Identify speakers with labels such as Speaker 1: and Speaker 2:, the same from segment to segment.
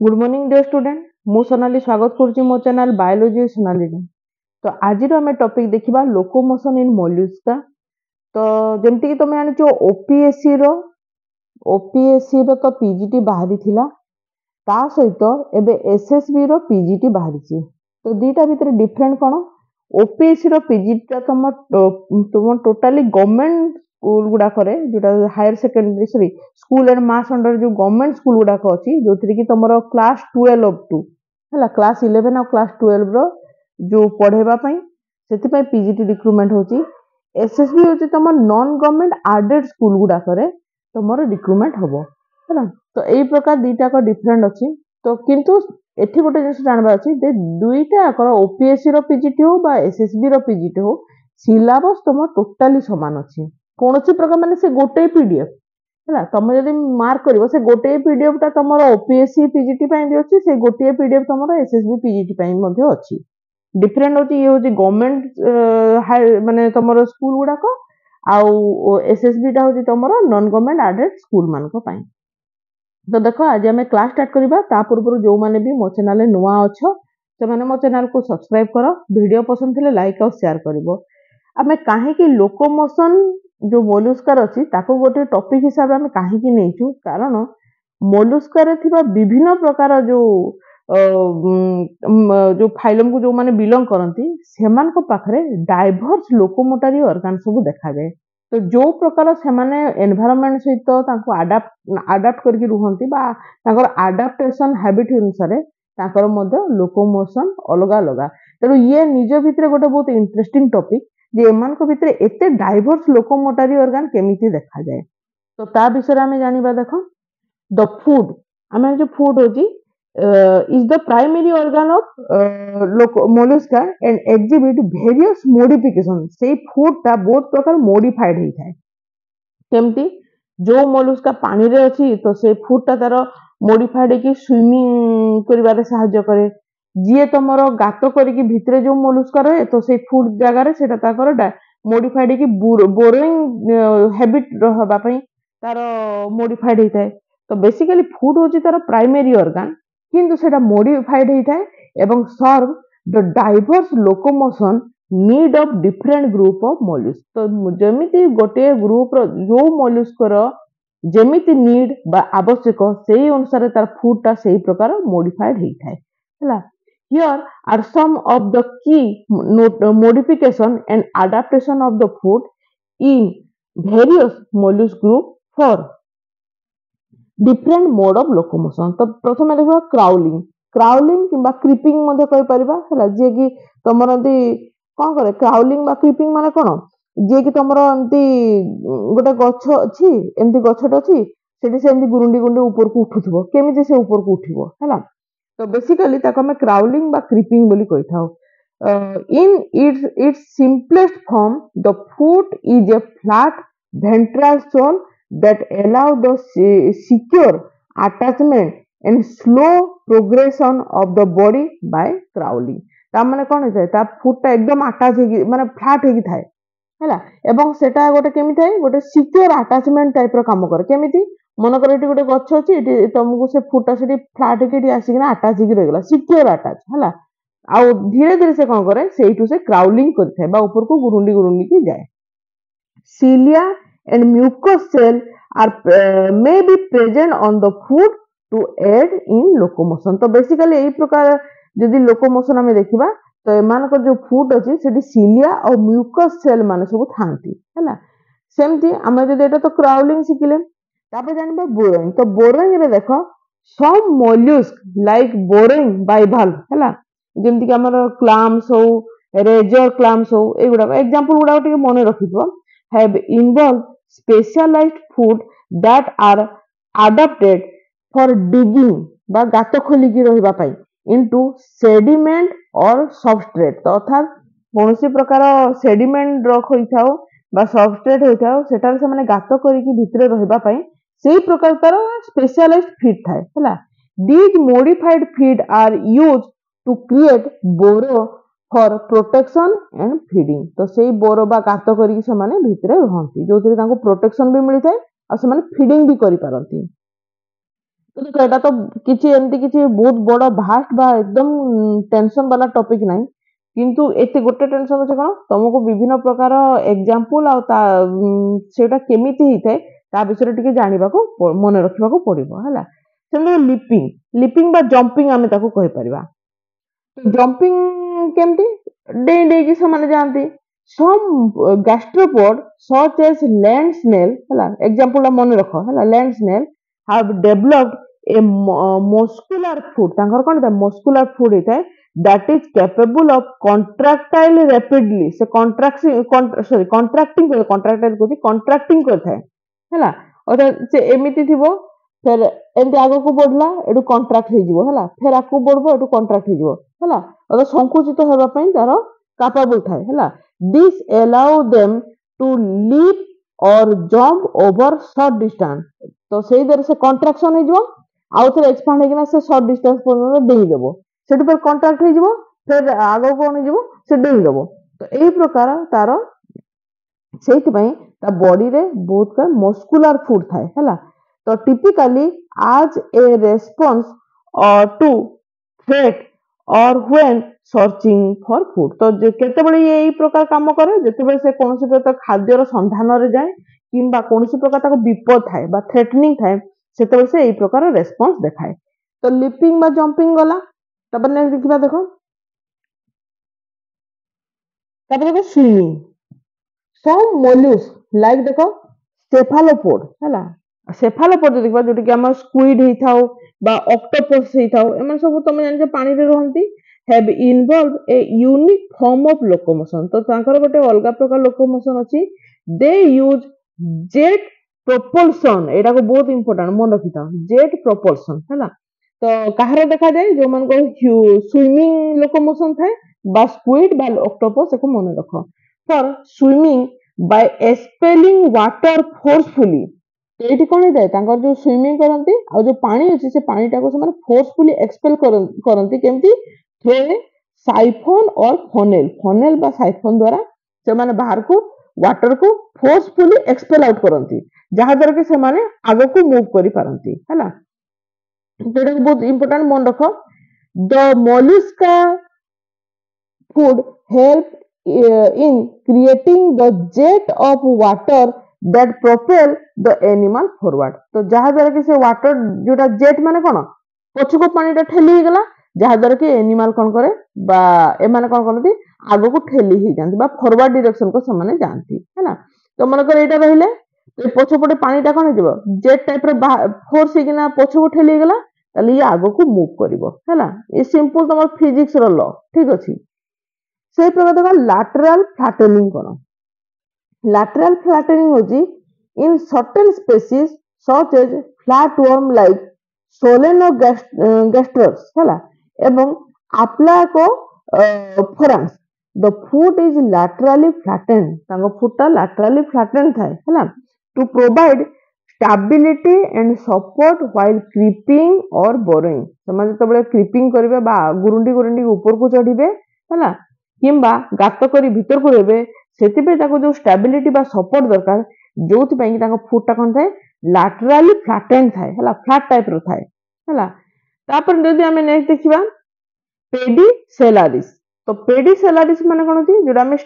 Speaker 1: Good morning dear student मु सोनाली स्वागत करुच्ची मो चैनल बायोलॉजी सोनाली रे। तो आज आम टॉपिक देखिबा लोकोमोशन इन मोल्युस्का। तो जेमती कि तुम जानिचो ओपीएससी रो तो पीजीटी बाहरी थिला ता सहित एबे एसएसबी रो पीजीटी बाहरी। तो दीटा भितर डिफरेंट कोन ओपीएससी रो पीजीटी तुम टोटाली गवर्नमेंट स्कूल गुडा करे जोटा higher secondary sorry school and मास अंडर जो गवर्नमेंट स्कूल गुडा अछि जोथि कि तुमरो क्लास 12 अप टू हला क्लास 11 और क्लास 12 रो जो पढ़ेबा पई सेति पई पीजीटी रिक्रूटमेंट होची। एसएसबी होची तुम नॉन गवर्नमेंट एडेड स्कूल गुडा करे तुमरो रिक्रूटमेंट हबो हला। तो एई प्रकार दीटा को डिफरेंट अछि। तो किंतु एठी गोटे जिनिस जानबा अछि जे दुईटा कर ओपीएससी रो पीजीटी हो बा एसएसबी रो पीजीटी हो सिलेबस तुम टोटाली समान अछि। कोनोसी प्रकार माने से गोटे पीडीएफ हला तुम जदि मार्क करिवो से गोटे पीडीएफ ता तुमरो ओपीएससी पीजीटी पई भी अछि से गोटे पीडीएफ तुमरो एसएसबी पीजीटी पई मध्ये अछि। डिफरेंट होची ये होची गवर्नमेंट माने तुमरो स्कूल गुडा को आउ एसएसबी ता होची तुमरो नॉन गवर्नमेंट एडेड स्कूल मान को पई। तो देखो आज हमें क्लास स्टार्ट करिबा ता पूर्व जो माने भी मो चैनल रे नुवा अछो से माने मो चैनल को सब्सक्राइब करो वीडियो पसंद थिले लाइक और शेयर करिवो। हमें काहे कि लोकोमोशन जो मोलुस्कार अछि ताको गोटे टॉपिक हिसाब रे हमें काहे कि नेचु कारण मोलुस्कार रे थिबा विभिन्न प्रकार जो फाइलम को जो माने बिलोंग करंती सेमान को पाखरे डाइवर्स लोकोमोटरी ऑर्गन सब देखा जाए। तो जो प्रकार से माने एनवायरनमेंट सहित ताको अडाप्ट करके रुहंती बा ताकर अडाप्टेशन हैबिट अनुसार ताकर मध्य लोकोमोशन अलग अलग। तेणु ये निज भितर गोटे बहुत इंटरेस्टिंग टॉपिक जे एमान को भितर एते डाइवर्स लोकोमोटरी ऑर्गन केमिति देखा जाए। तो ता विषय हमें जानिबा देखो द फूड हमें जो फूड होची is the primary organ of mollusca and exhibit various modification से फूड ता बहुत प्रकार मॉडिफाइड ही थाए केमती जो मोलुस्का पानी रे अछि तो से फूड ता तार मॉडिफाइड की स्विमिंग करिबारे सहायता करे। जे तमरो गातो करिकी भितरे जो मोलुस्का रहे तो से फूड जगह रे सेटा ताकर मॉडिफाइड की बोरोइंग हैबिट रहबा पई तार मॉडिफाइड ही थाए। तो बेसिकली फूड होची तार प्राइमरी ऑर्गन किंतु सेटा मॉडिफाइड ही थाए एवं serve the diverse locomotion need of different group of mollusc. तो जेमिति गोटे ग्रुप रो जो मोलुस्क रो जेमिति नीड बा आवश्यक सेही अनुसार तार फूड ता सेही प्रकार मॉडिफाइड ही थाए हला। Here are some of the key modification and adaptation of the food in various mollusk group for different mode of locomotion। तो प्रथम देखो क्राउलिंग किंबा क्रीपिंग मध्ये कहि परिबा हला जे कि तमरंती कोन करे क्राउलिंग बा क्रीपिंग माने कोन जे कि तमरंती गोटे गछ अछि एंती गछट अछि सेठी सेंती गुरुंडी गुंडी ऊपर को उठुथबो केमिति से ऊपर को उठिबो हला। तो बेसिकली ताको हम क्राउलिंग बा क्रीपिंग बोली कहि थाउ। In its simplest form the foot is a flat ventral sole that allow the secure attachment and slow progression of the body by crawling। ता माने कोन होय ता फुट एकदम अटैच हे माने फ्लैट हे थाए हैला एवं सेटा गोटे केमि थाए गोटे सिक्योर अटैचमेंट टाइप रो काम करे केमिति मन कर एटी गोटे गछ अछि एटी तुमको से फुटा सेटी फ्लैट के आसी कि अटैच हे रहगला सिक्योर अटैच हैला आ धीरे धीरे से कोन करे सेइटू से क्राउलिंग करथे बा ऊपर को गुरुंडी की जाए। Cilia and mucous cell are may be present on the foot to aid in locomotion। तो बेसिकली एई प्रकार यदि लोकोमोशन हमें देखिबा तो एमान को जो फूट अछि सेठी सिलिया और म्यूकस सेल माने सब थांती हैला। सेमती हम जदि एटा तो क्राउलिंग सिखिले तापर जानिबा बोरोइंग। तो बोरोइंग रे देखो some mollusk like boring bivalve हैला जेमति कि हमर क्लैम्स हो रेजर क्लैम्स हो एगुडा एग्जांपल गुडा टिके मने रखिबो have involved specialized food that are adapted for digging बा गात खोली की रहिबा पई into sediment or substrate। तो अर्थात कोनोसी प्रकार सेडिमेंट रख होइथाओ बा सबस्ट्रेट होइथाओ सेटार से माने गात करी की भितरे रहिबा पई सेही प्रकार तार स्पेशलाइज्ड फीड थाए हैला। These modified feed are used to create burrow for protection and feeding। तो सेही बोरो बा गात करी से माने भितरे रहंती जोथि तांको प्रोटेक्शन भी मिलि थाए आ से माने फीडिंग भी करि पारंती। तो देखो एटा तो किछि एमती किछि बहुत बड़ भास्ट बा एकदम टेंशन वाला टॉपिक नाही किंतु एते गोटे टेंशन अछि कोन तुमको विभिन्न प्रकार एग्जांपल आ ता सेटा केमिति हिते ता विषय टिके जानिबा को मन रखिबा को पड़िबो हला सेमे लिपिंग लिपिंग बा जंपिंग आमे ताको कहि परिबा जंपिंग केमती डे डे की समान जानती some gastropod such as land snail हला एग्जांपल मन रखो हला land snail have developed a muscular foot तांकर कोन muscular foot इते that is capable of contractile rapidly से contracting contractile को contracting करथाय हला और से एमिति थिबो फिर एमती आगो को बढ़ला एडु कॉन्ट्रैक्ट हे जिवो हला फिर आकु बढ़बो एडु कॉन्ट्रैक्ट हे जिवो हला और संकुचित हेबा पई तारो कैपेबल थाए हला this allow them to leap or jump over short distance तो सेही दर से कॉन्ट्रैक्शन हे जिवो आउ थरे एक्सपांड हे किना से शॉर्ट डिस्टेंस पर डेई देबो सेटु पर कॉन्ट्रैक्ट हे जिवो फिर आगो कोन हे जिवो से डेई देबो तो एही प्रकार तारो सेही पई ता बॉडी रे बहुत का मस्कुलर फूड थाए हला तो typically as a response to threat or when searching for food तो केतेबेले यही प्रकार काम करे जेतेबेले से कोनोसी प्रकार खाद्यर संधान रे जाए किंबा कोनोसी प्रकार ताको विपद थाए बा थ्रेटनिंग थाए सेतेबेले से एही प्रकार रेस्पॉन्स देखाए तो लिपिंग बा जंपिंग गला तब ने देखिबा देखो तब देखो स्विमिंग some mollusks like देखो cephalopods हला सेफालोपोड देखबा जोटी कि हम स्क्विड ही थाउ बा ऑक्टोपस ही थाउ एमन सब तमे जानि जे पानी रे रहंती have involve a unique form of locomotion तो तांकर गोटे अलगा प्रकार लोकोमोशन अछि दे यूज जेट प्रोपल्शन एटा को बहुत इंपोर्टेंट मन रखिता जेट प्रोपल्शन हैला तो कहारे देखा जाए जो मन को स्विमिंग लोकोमोशन थाए बा स्क्विड बा ऑक्टोपस एको मन रखो for swimming by expelling water forcefully एठी कोन हेतै तांकर जो स्विमिंग करंती आ जो पानी अछि से पानी टाको से माने फोर्सफुली एक्सपेल करंती केमती थ्रू साइफन और फनेल फनेल बा साइफन द्वारा से माने बाहर को वाटर को फोर्सफुली एक्सपेल आउट करंती जहा द्वारा कि से माने आगो को मूव करि पारंती हैला जेटा बहुत इंपोर्टेंट मन रखो the Mollusca food help in creating the jet of water that propel the animal forward तो जहा द्वारा कि से वाटर जोटा जेट माने कोन पछको पानी टा ठेली गला जहा द्वारा कि एनिमल कोन करे बा ए माने कोन करती आगो को ठेली ही जानती बा फॉरवर्ड डायरेक्शन को समान जानती है ना तो मन कर एटा रहिले तो पछपटे पानी टा कोन जिवो जेट टाइप रे फोर्स ही किना पछको ठेली गला तले ये आगो को मूव करिवो हैला ये सिंपल तमर फिजिक्स रो लॉ ठीक अछि से प्रकार देखो lateral flattening cone lateral flattening होजी in certain species such as flatworm like solenogasters हैला एवं Aplaco forans the foot is laterally flattened तांको फुटा laterally flattened थाए हैला to provide stability and support while creeping or burrowing समाज तबले creeping करिवे बा गुरुंडी गुरुंडी ऊपर को चढ़िबे हैला किंबा गात करी भीतर को रेबे सेति पे ताको जो स्टेबिलिटी बा सपोर्ट दरकार जोथि पई ताको फुटटा कोन थाए लैटरली फ्लैटेंड थाए हला फ्लैट टाइप रो थाए हला तापर जदि हमें नेक्स्ट देखिबा पेडिसेलारिस तो पेडिसेलारिस माने कोन थी जोडा हमें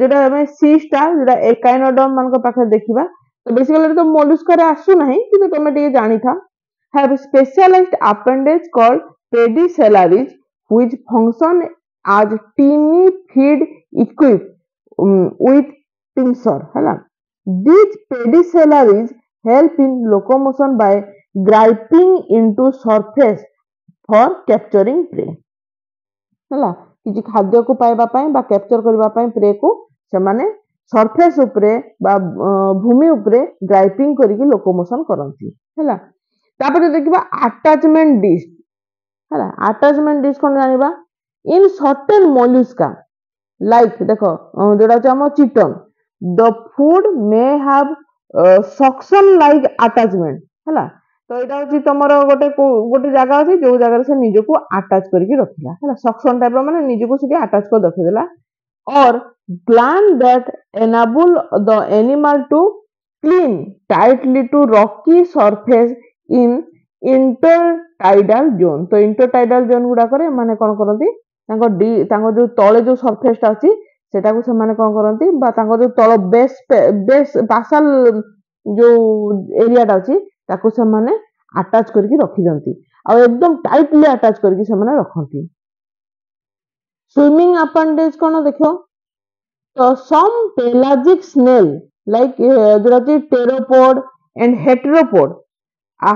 Speaker 1: जोडा हमें सी स्टार जोडा एकाइनोडर्म मान को पाखे देखिबा तो बेसिकली तो मोलस्का रे आसु नाही कि तमे टिके जानि था have specialised appendage called pedicellariae which function as teeny feed equipped with pincer हैला these pedicelaries help in locomotion by griping into surface for capturing prey हैला कि खाद्य को पाइबा पई बा कैप्चर करबा पई प्रे को से माने सरफेस ऊपरे बा भूमि ऊपरे ग्राइपिंग करिके लोकोमोशन करंती हैला तापर देखिबा अटैचमेंट डिस्क हैला अटैचमेंट डिस्क कोन जानिबा in certain mollusca like देखो जोड़ा हम चिटन the food may have suction like attachment हैला तो एटा होची तमरो गोटे जागा अछि जो जागा रे से निज को अटैच करके रखिला हैला सक्शन टाइप रो माने निज को से अटैच कर रखि देला और gland that enable the animal to cling tightly to rocky surface in intertidal zone तो इंटरटाइडल जोन गुडा करे माने कोन करंती तांको जो तळे जो सरफेस ता अछि सेटा को से माने कोन करंती बा तांको जो तळ बेस बेस बासल जो एरिया ता अछि ताको से माने अटैच करके रखी दंती आ एकदम टाइटली अटैच करके से माने रखंती स्विमिंग अपेंडेज कोन देखो तो some pelagic snail like जोटा pteropod and heteropod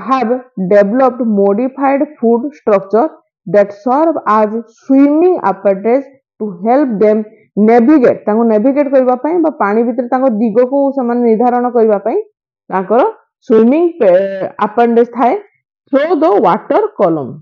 Speaker 1: have developed modified food structure that serve as swimming apparatus to help them navigate तांको navigate करबा पई बा पानी भीतर तांको दिगो को समान निर्धारण करबा पई तांकर swimming apparatus थाए through the water column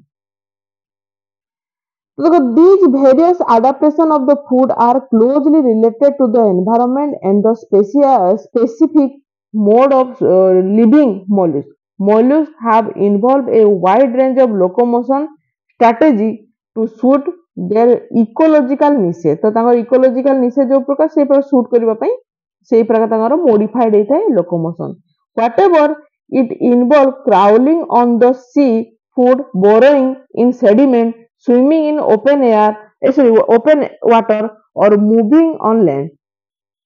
Speaker 1: so these various adaptation of the food are closely related to the environment and the specific mode of living mollusks. Mollusks have involved a wide range of locomotion strategy to suit their ecological niche. तो तांगर ecological niche जो प्रकार से पर suit करबा पई सेही प्रकार तांगर modified हेतै locomotion. Whatever it involve crawling on the sea food, burrowing in sediment, swimming in open open water or moving on land.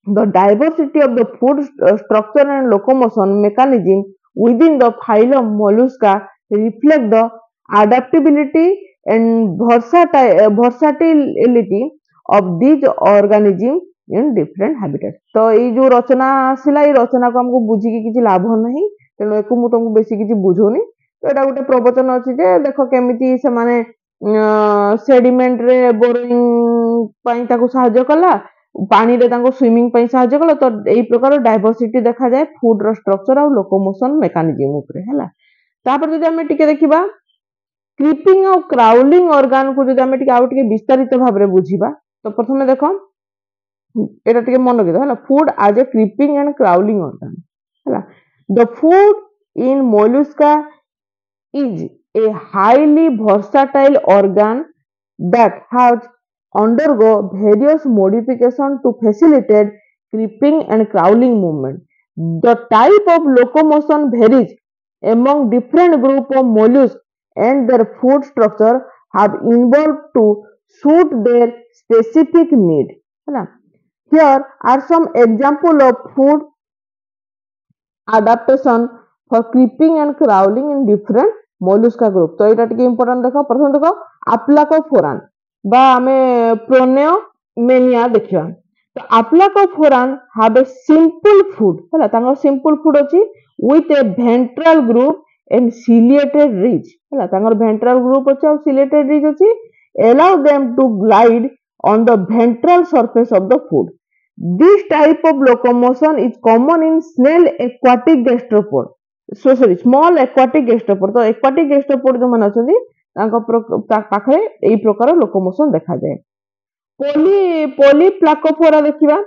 Speaker 1: The diversity of the food structure and locomotion mechanism within the phylum Mollusca reflect the adaptability and versatility of these organisms in different habitats. तो ये जो रचना आसिला ये रचना को हमको बुझी की किछि लाभ नहीं तेणु एको मु तुमको बेसी किछि बुझोनी तो एटा गोटे प्रवचन अछि जे देखो केमिति से माने सेडिमेंट रे बोरिंग पई ताको सहायता कला पानी रे ताको स्विमिंग पई सहायता कला तो एई प्रकार डाइवर्सिटी देखा जाय फूड रो स्ट्रक्चर और लोकोमोशन मेकानिज्म ऊपर हैला तापर जदि हमें टिके देखिबा क्रीपिंग और क्राउलिंग ऑर्गन को जदि हमें टिके आउ टिके विस्तारित भाव रे बुझिबा तो प्रथमे देखो एटा टिके मन रखिदो हैला foot as a creeping and crawling organ हैला the foot in mollusca is a highly versatile organ that has undergo various modifications to facilitate creeping and crawling movement. The type of locomotion varies among different groups of mollusks and their food structure have evolved to suit their specific need. Here are some examples of food adaptation for creeping and crawling in different mollusca group तो एटा टिके important देखो प्रथम देखो Aplycophorans बा हमें Proneomania देखियो तो Aplycophorans have a simple food हैला तांगर simple food अछि with a ventral group and ciliated ridge हैला तांगर ventral group अछि और ciliated ridge अछि allow them to glide on the ventral surface of the food. This type of locomotion is common in snail aquatic gastropod. Small aquatic gastropod तो aquatic gastropod जो मन अछंती तांको पाखरे एई प्रकार लोकोमोशन देखा जाय पोलीप्लाकोफोरा देखिबा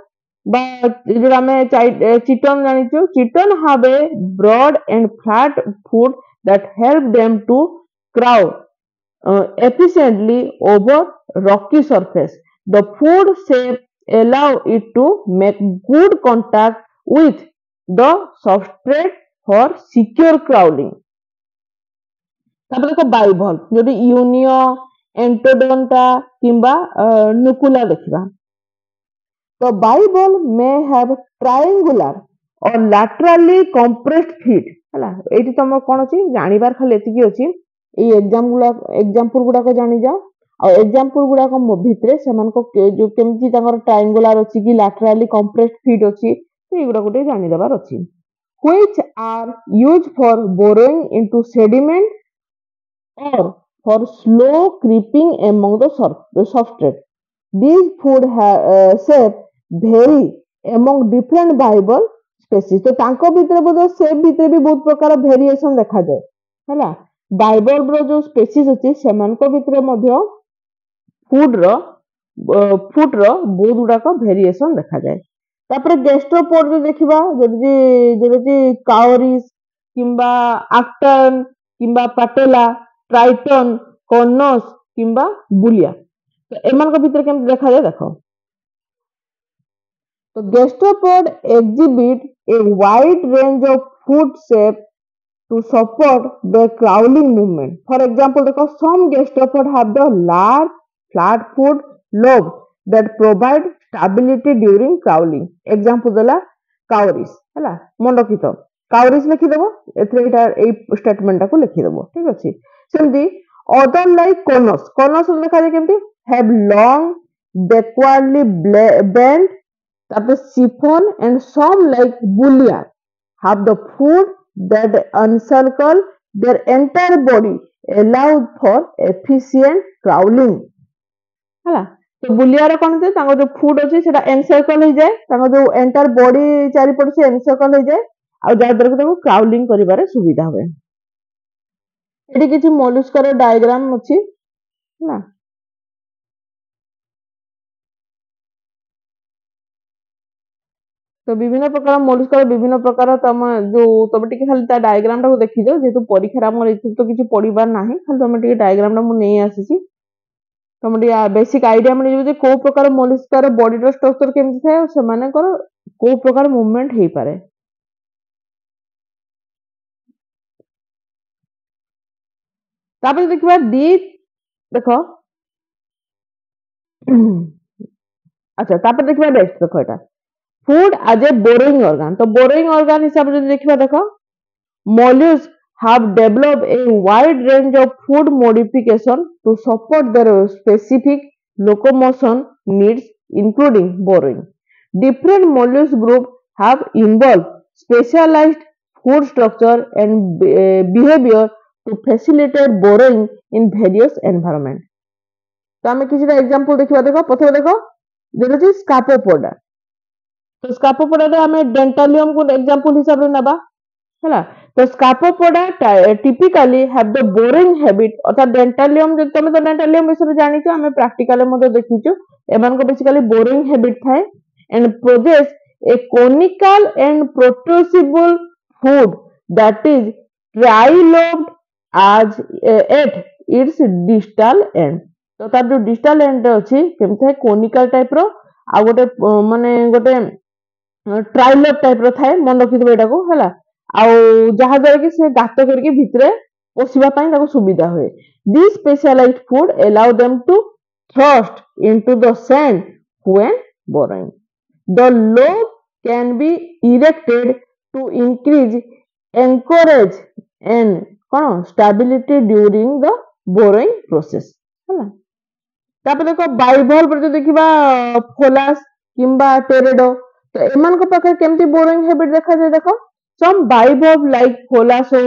Speaker 1: बा जो हमें चिटन जानिचो चिटन have a broad and flat foot that help them to crawl efficiently over rocky surface. The food shape allow it to make good contact with the substrate for secure crawling. तापर देखो बाइवल्व जदि Unio एंटोडोंटा किंबा नुकुला देखिबा तो बाइवल्व may have triangular और laterally compressed feet हला एठी तम कोन अछि जानिबार खाली एतिकी अछि ए एग्जांपल गुडा को जानि जाओ और एग्जांपल गुडा को भितरे समान को जो केमती तांगर ट्रायंगुलर अछि कि laterally compressed feet अछि ए गुडा गोटे जानि देबार अछि which are used for burrowing into sediment or for slow creeping among the substrate. These food shape vary among different bivalve species. तो तांको भितरे बोध शेप भितरे भी बहुत प्रकार वेरिएशन देखा जाए हैला बाइवल्व रो जो स्पीसीज अछि सेमान को भितरे मध्य फूड रो बहुत गुडा को वेरिएशन देखा जाए तापर गैस्ट्रोपोड जो देखिबा जदि काउरिस किंबा आक्टन किंबा पाटेला ट्राइटन कॉर्नस किंबा बुलिया तो एमान को भीतर केम देखा जाय देखो तो gastropod exhibit a wide range of food shape to support the crawling movement. For example, देखो some gastropods have the large flat foot lobe that provide stability during crawling. Example देला cowries हैला मन रखितो cowries लिखि देबो एथरे एटा ए statement टाको लिखि देबो ठीक अछि सेमती other like conus देखा जाय केमती have long backwardly bent तापर siphon and some like bullion have the foot that encircle their entire body allowed for efficient crawling हला तो बुलियार कोन जे तांगो जो फुट अछि सेटा एनसर्कल हो जाय तांगो जो एंटायर बॉडी चारि पट से एनसर्कल हो जाय आ जा द्वारा ताको क्राउलिंग करिबारे सुविधा होय एठी किछि मोलस्कर डायग्राम अछि ना तो विभिन्न प्रकार मोलस्कर विभिन्न प्रकार तम जो तब टिके खाली ता डायग्राम टा देखि दो जेतु परीक्षा हमर इथु तो किछि पढिबार नाही खाली तम टिके डायग्राम टा मु नै आसीछि तम टिके बेसिक आईडिया मने जे को प्रकार मोलस्कर बॉडी रो स्ट्रक्चर केमि थाए से माने कर को प्रकार मूवमेंट हेई पारे तापर देखिबा दी देखो अच्छा तापर देखिबा नेक्स्ट देखो एटा food as a burrowing organ तो burrowing organ हिसाब से देखिबा देखो mollusks have developed a wide range of food modification to support their specific locomotion needs including burrowing different mollusk group have evolved specialized food structure and behavior to facilitate burrowing in various environment तो हमें किसी का example देखिबा देखो प्रथम देखो जेटा छै स्कापोपोडा तो स्कापोपोडा रे हमें डेंटालियम को एग्जांपल हिसाब रे नबा हैला तो Scaphopoda typically have the boring habit अर्थात डेंटालियम जो तमे तो डेंटालियम विषय जानि छ हमें प्रैक्टिकली मध्ये देखिछु एमान को बेसिकली बोरिंग हैबिट थाए and projects a conical and protrusible foot that is trilobed as at its distal end तो तार जो डिस्टल एंड अछि केमथे कोनिकल टाइप रो आ गोटे माने गोटे ट्राइलोब टाइप रो थाए मन रखि देबे एटा को हला आ जहा द्वारा कि से गात करके भितरे पोसिबा पई ताको सुविधा होय this specialised food allow them to thrust into the sand when burrowing the lobe can be erected to increase encourage and कौन stability during the borrowing process हैला तापर देखो बाइवल्व पर जो देखिबा फोलास किंबा टेरेडो तो एमान को पाखे केमती बोरोइंग हैबिट देखा जाय देखो सम बाइवल्व like फोलासो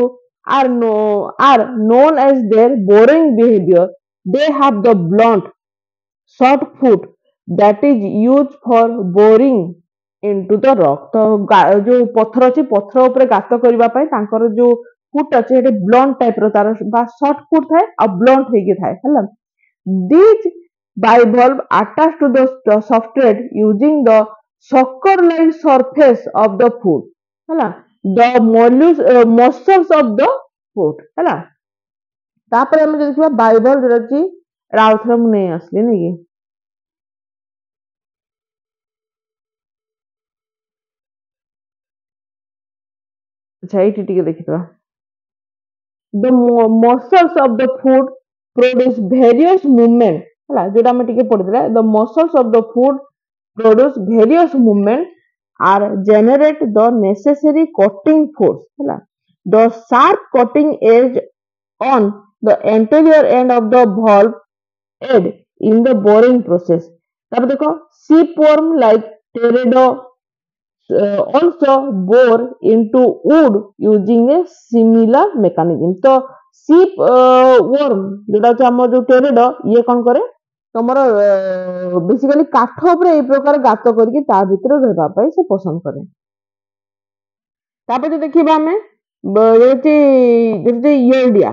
Speaker 1: are known as their boring behavior they have the blunt short foot that is used for boring into the rock तो जो पत्थर अछि पत्थर ऊपर गात करबा पई तांकर जो फुट अछि एटे ब्लंट टाइप रो तार बा शॉर्ट फुट थाए आ ब्लंट हेके थाए हला this bivalve attached to the substrate using the sucker like surface of the food हला the muscles of the food हला तापर हम देखिबा bivalve रची राउथरम नै आसले नै कि अच्छा एटी टिके देखिबा the muscles of the food produce various movement हला जेटा हम टिके पढितला the muscles of the food produce various movement are generate the necessary cutting force हला the sharp cutting edge on the anterior end of the valve aid in the boring process तब देखो seaworm like teredo also bore into wood using a similar mechanism तो सीप worm जेटा छ हम जो teredo ये कोन करे तमरो बेसिकली काठ ऊपर ए प्रकार गात करके ता भीतर रहबा पई से पसंद करे तापर देखिबा हमें जेती योल्डिया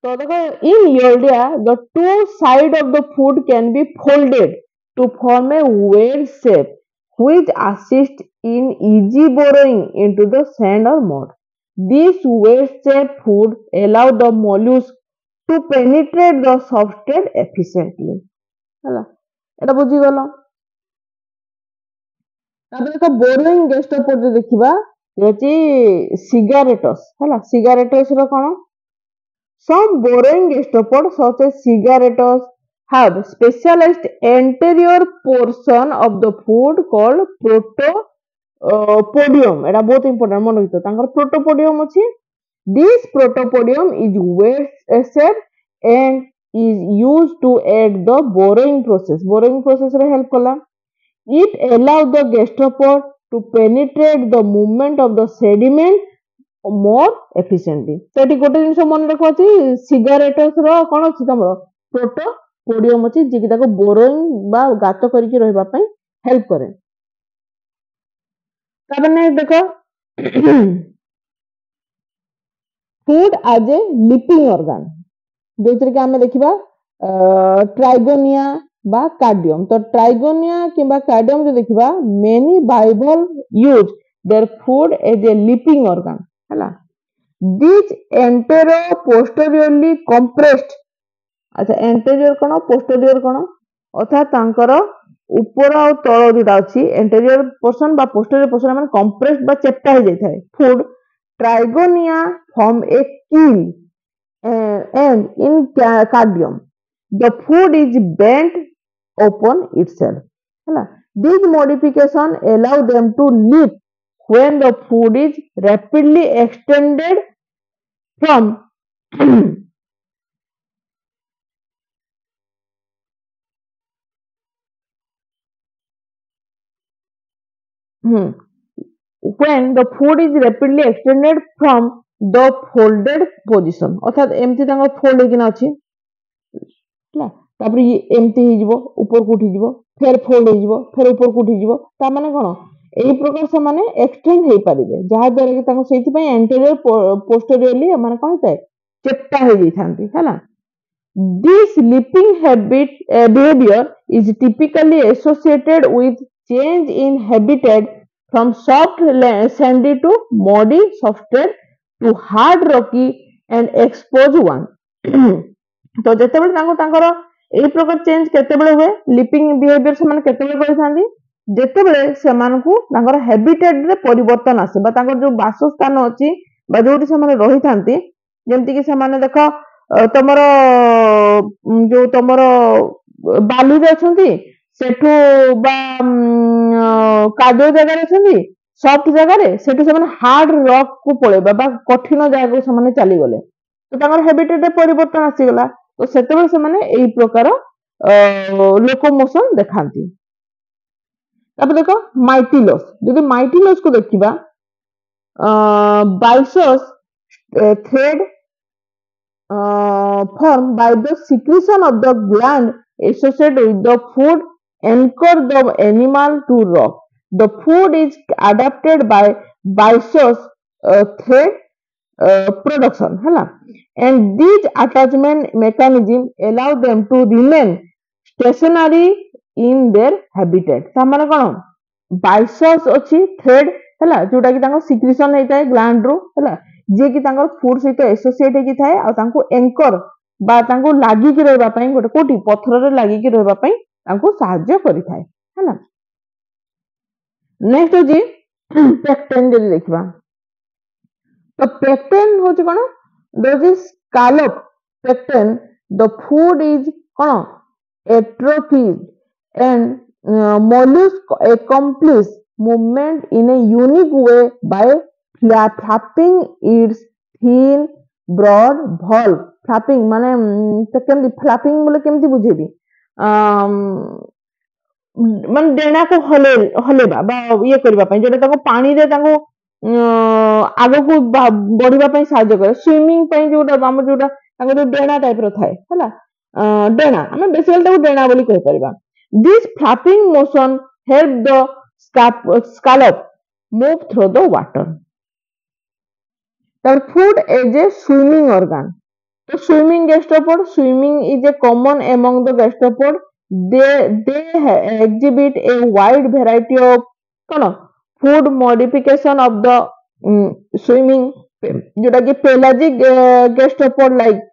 Speaker 1: तो देखो इन योल्डिया the two side of the food can be folded to form a wedge shape which assist in easy burrowing into the sand or mud. This wedge-shaped food allow the mollusk to penetrate the substrate efficiently. हला एटा बुझी गलो तापर देखो borrowing gastropod जे देखिबा होची सिगारेटस हैला सिगारेटस रो कोन some borrowing gastropods such as cigarettes have specialized anterior portion of the food called protopodium एटा बहुत important मन रखितो तांकर protopodium अछि this protopodium is well shaped and is used to aid the borrowing process रे help कला it allows the gastropod to penetrate the movement of the sediment more efficiently तो eighty गोटे जिंस मन रखो अछि सिगारेटस रो कोन अछि तमरो प्रोटोपोडियम अछि जे कि ताको बोरोइंग बा गात करिके रहबा पई हेल्प करे ताबने देखो foot as a leaping organ जोतिर के हमें देखिबा ट्राइगोनिया बा कार्डियम तो ट्राइगोनिया किबा कार्डियम जो देखिबा many bivalve use their food as a leaping organ हला These anterior posteriorly compressed अच्छा anterior कोन posterior कोन अर्थात तांकर ऊपर आ तळ जोटा अछि anterior portion बा posterior portion माने compressed बा चेप्टा हो जाय थाए food trigonia form a keel and in cardium the food is bent upon itself हैला these modification allow them to lift when the food is rapidly extended from when the food is rapidly extended from the folded position अर्थात एमती तांको fold हेकिना अछि ହେଲା तापर एमती हे जिवो ऊपर को उठी जिवो फेर फोल्ड हे जिवो फेर ऊपर को उठी जिवो ता माने कोन एही प्रकार से माने एक्सटेंड हे परिबे जहा द्वारा कि तांको सेति पय एंटीरियर पोस्टीरियरली माने कोन ताय चेप्टा हे जैथांती हैला this leaping habit behavior is typically associated with change in habitat from soft sandy to muddy substrate to hard rocky and exposed one तो जेतेबेले तांको तांकर एही प्रकार चेंज केतेबेले हुए लिपिंग बिहेवियर से माने केतेबेले करथांती जेतेबेले से मानकू तांकर हैबिटेट रे परिवर्तन आसे बा तांकर जो वासस्थान अछि बा जोटी से माने रहिथांती जेमति कि से माने देखो तमर जो तमर बालू रे अछंती सेठू बा कादो जगह रे अछंती सॉफ्ट जगह रे सेठू से माने हार्ड रॉक को पळेबा बा कठिन जगह को से माने चली गले तो तांकर हैबिटेट रे परिवर्तन आसी गला तो सेतेबेले से माने एही प्रकार लोकोमोशन देखांती अब देखो माइटिलोस यदि माइटिलोस को देखिबा बाइसस thread formed by the secretion of the gland associated with the food anchor the animal to rock. The food is adapted by Byssus thread production, है and these attachment mechanism allow them to remain stationary in their habitat. सामान्य कौन Byssus अच्छी thread है जोटा कि तांको secretion होता है gland रो है जे कि तांकर फूड सहित एसोसिएट हेकी थाए आ तांको एंकर बा तांको लागि कि रहबा पई गोटे कोठी पत्थर रे लागि कि रहबा पई तांको सहायता करि थाए हैना नेक्स्ट होजी पेक्टेन जदि देखिबा तो पेक्टेन होची कोन there is scallop pecten the foot is कोन atrophied and mollusk accomplish movement in a unique way by flapping its thin broad valve flapping माने तो केमती flapping बोले केमती बुझेबी मन डेना को हलेबा बा ये करबा पई जेटा ताको पानी रे ताको आगो को बढ़िबा पई सहायता करे स्विमिंग पई जोटा हम जोटा ताको जो डेना टाइप रो थाए हला डेना हम बेसिकली ताको डेना बोली कहि परबा this flapping motion help the scallop move through the water the food is a swimming organ so swimming gastropod swimming is a common among the gastropod they exhibit a wide variety of food modification of the swimming जोटा कि pelagic gastropod like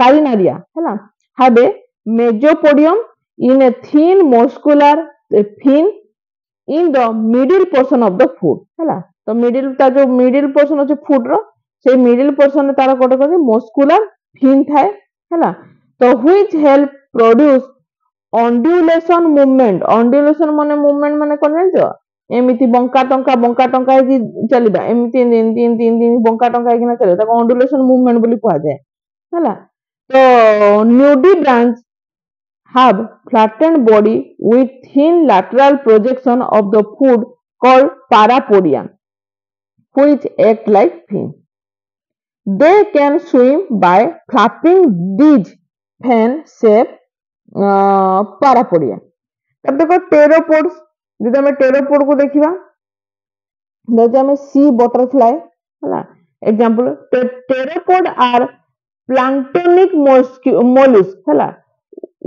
Speaker 1: carinaria हैला have a mesopodium in a thin muscular fin in the middle portion of the food है तो middle ता जो middle portion अच्छे food रो से middle portion तार गोटे कौन मस्कुलर फिन थाए है तो व्हिच हेल्प प्रोड्यूस ऑन्ड्यूलेशन मूवमेंट ऑन्ड्यूलेशन माने मूवमेंट माने कौन जानछ एमिति बंका टंका है चलबा एमिति तीन बंका टंका है चले ताको ऑन्ड्यूलेशन मूवमेंट बोली कहा जाए है तो Nyudi branch have flattened body with thin lateral projection of the food called parapodia, which act like fin. They can swim by flapping these fan-shaped parapodia. अब देखो टेरोपोड्स जो हमें टेरोपोड को देखिबा जैसे हमें सी बटरफ्लाई है एग्जांपल टेरोपोड आर प्लांक्टोनिक मोलस्क है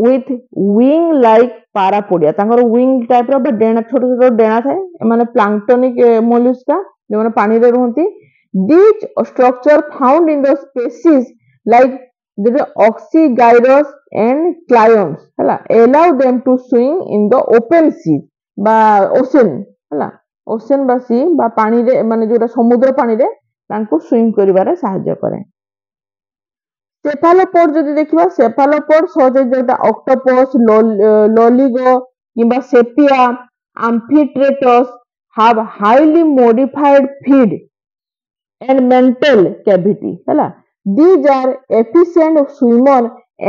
Speaker 1: with wing like parapodia तांकर wing टाइप रो डेना छोट छोट डेना थाए माने प्लांक्टोनिक मोलस्का जो माने पानी रे रहंती these structure found in the species like the oxygyrus and clyons हला allow them to swim in the open sea बा ocean हला ocean बा sea बा पानी रे माने जोरा समुद्र पानी रे तांको स्विम करिवारे सहायता करे सेफालोपोड जदि देखिबा सेफालोपोड सहज जोटा ऑक्टोपस लोलिगो किंबा Sepia amphitratus have highly modified feed and mental cavity हैला these are efficient swimmer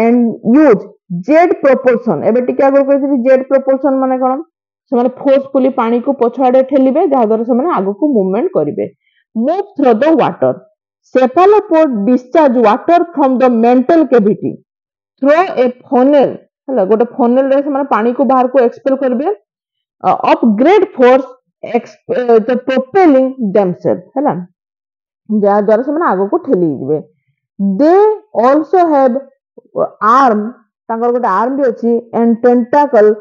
Speaker 1: and use jet propulsion एबे टिके आगो कहथि jet propulsion माने कोन से माने फोर्सफुली पानी को पछाडे ठेलिबे जा द्वारा से माने आगो को मूवमेंट करिवे move through the water cephalopod discharge water from the mantle cavity through a funnel हैला गोटे funnel रे से माने पानी को बाहर को एक्सपेल करबे of great force the propelling themselves हैला जा द्वारा से माने आगो को ठेली दिबे they also have arm तांकर गोटे आर्म भी अछि and tentacle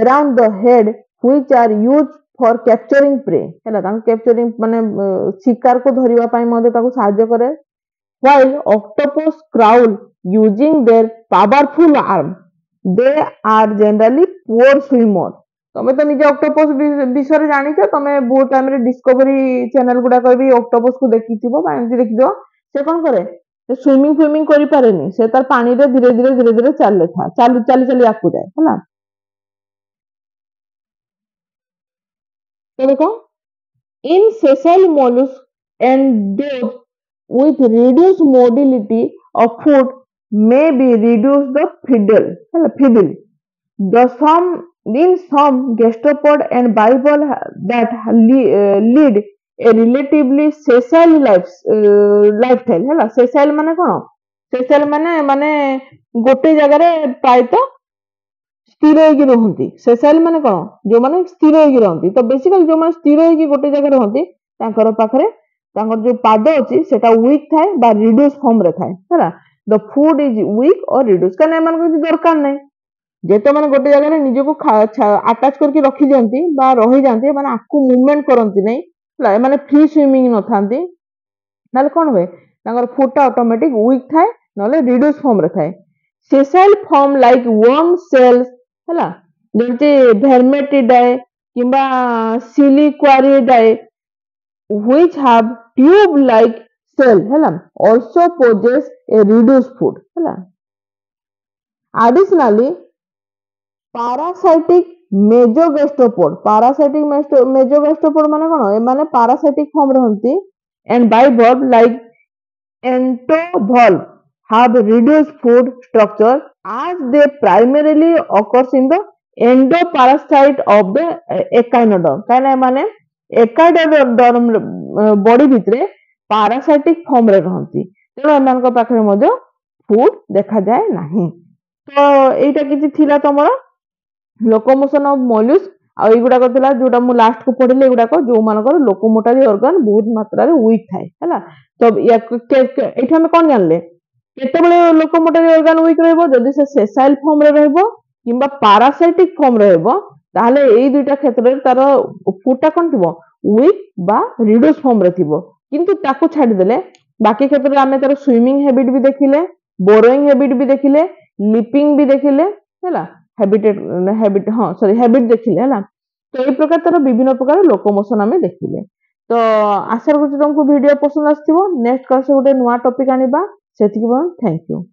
Speaker 1: around the head which are used for capturing prey हैला तांको कैप्चरिंग माने शिकार को धरिबा पई मध्ये ताको सहायता करे while octopus crawl using their powerful arm they are generally poor swimmer तमे तो निजे ऑक्टोपस विषय रे जानि छ तमे बहुत टाइम रे डिस्कवरी चैनल गुडा कहबी ऑक्टोपस को देखिथिबो बा एमति देखिदो से कोन करे से स्विमिंग करि पारेनी से तार पानी रे धीरे धीरे चले था चली आकु जाए हैला तो देखो in sessile mollusks and those with reduced motility of food may be reduced the fiddle the some gastropod and bivalve that lead a relatively sessile lifestyle है sessile माने कौन sessile माने गोटे जगह रे प्राय तो स्थिर होगी रहती sessile माने कौन जो माने स्थिर होगी रहती तो बेसिकली जो माने स्थिर होगी गोटे जगह रहती तांकर पाखरे तांकर जो पाद अछि सेटा वीक थाए बा रिड्यूस फॉर्म रे थाए हैला द फूड इज वीक और रिड्यूस कने मन को दरकार नै जेते माने गोटे जगह रे निजे को अटैच करके रखी दियंती बा रही जानती माने आकु मूवमेंट करंती नै हैला माने फ्री स्विमिंग न थांती नाले कोन होय तांकर फूड ऑटोमेटिक वीक थाए नले रिड्यूस फॉर्म रे थाए sessile form like worm cells हैला जेते vermetidae किंबा siliquaridae which have tube like cell हैला also possess a reduced food हैला additionally parasitic mesogastropod माने कोन ए माने parasitic form रहंती and bivalve like entovolve have reduced food structure as they primarily occurs in the endoparasite of the echinoderm काना माने echinoderm body भितरे parasitic form रे रहंती तेनो एमान को पाखरे मधे फूड देखा जाय नाही तो एटा किछि थिला तमरा लोकोमोशन ऑफ मोलस्क आ एगुडा करथिला जोटा मु लास्ट को पढिले एगुडा को जो मानकर लोकोमोटरी ऑर्गन बहुत मात्रा रे वीक थाए हैला तो एठा हम कोन जानले केते बेले लोकोमोटरी ऑर्गन वीक रहबो जदि से सेसाइल फॉर्म रे रहबो किंबा पैरासाइटिक फॉर्म रे रहबो ताहले एई दुइटा क्षेत्र रे तार फूडटा कोन थिबो वीक बा रिड्यूस फॉर्म रे थिबो किंतु ताको छाडी देले बाकी क्षेत्र रे आमे तार स्विमिंग हैबिट भी देखिले बोरोइंग हैबिट भी देखिले लिपिंग भी देखिले हैला हैबिट देखिले हैला तो एई प्रकार तार विभिन्न प्रकार लोकोमोशन आमे देखिले। तो आशा करूछि तुमको वीडियो पसंद आस्थिबो। नेक्स्ट क्लास गोटे नुआ टॉपिक आनिबा। सेतिकी थैंक यू।